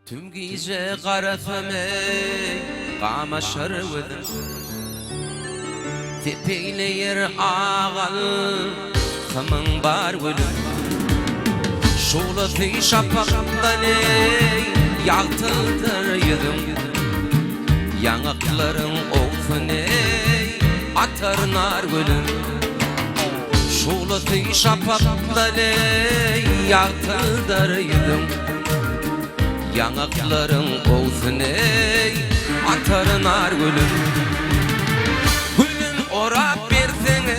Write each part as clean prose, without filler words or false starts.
Tüm gece qarafamay qamaşar ödüm Tepeyleyir ağal Kımın bar ölüm Şolatı şapakdan yaltıldır yüzüm Yanakların ofun atar nar gülüm Şolatı şapakdan yaltıldır yüzüm Yanakların olsun atar nar gülüm Gülün orap bersene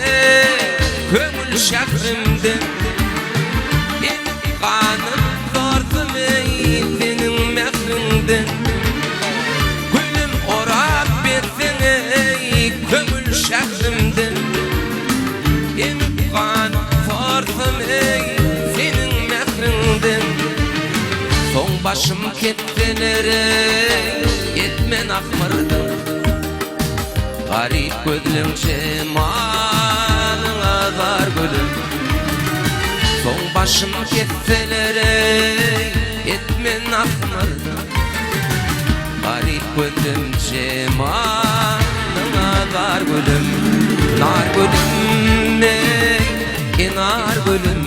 kömül şakrimden Kanım zorsun senin mehrinden Gülüm orap bersene kömül şakrimden Kanım zorsun senin mehrinden Son başım kettelere etmen akmırdım Garip gözlüm cemalına var gülüm Son başım kettelere etmen akmırdım Garip gözlüm cemalına var gülüm Nar gülüm ne nar gülüm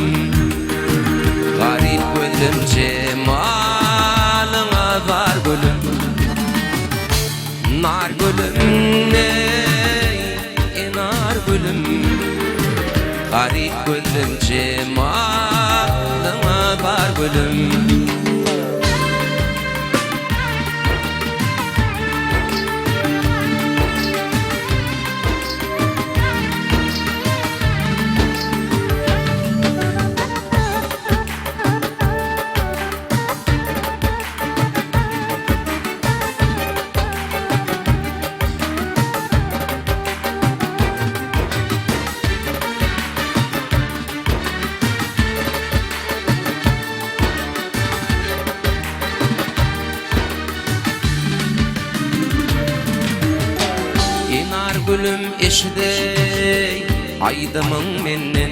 Garip gözlüm cemalına var gülüm Nar gülüm ne nar gülüm Garip gözlüm cemalına var gülüm Gülüm eşidey aydımın mennen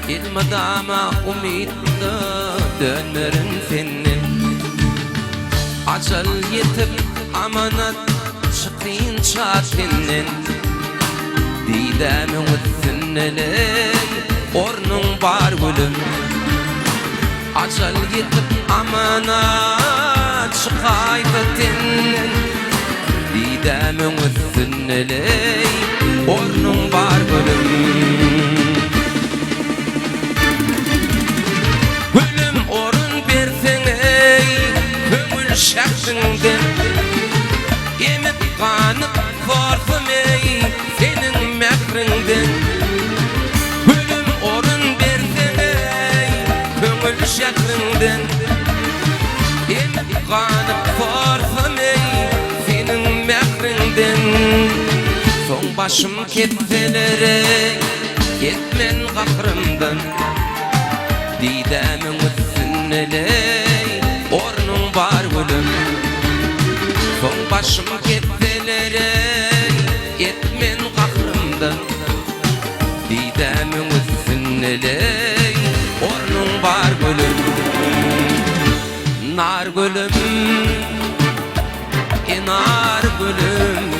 İlmadama umidda dönmerin senin Acal yetip amanat çıkın çatinen Didemin üstüneley ornun var gülüm Acal yetip amanat çıkayfetinen Didemin üstüneley ornun var gülüm Gülüm orun bersene kömül şakşından Emip kanıp forfum senin mehrinden Gülüm orun bersene kömül şakşından Emip kanıp forfum Son başım kettelere yetmen kahrımdan Didemin üstüneley ornun var gülüm Son başım kettelere yetmen kahrımdan Didemin üstüneley ornun var gülüm Nar gülüm nar gülüm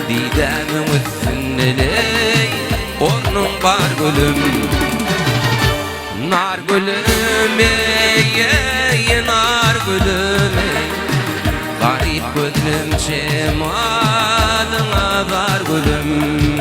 Didemin üstüneley ornun var gülüm Nar gülüm nar gülüm Garip gözlüm cemalına var gülüm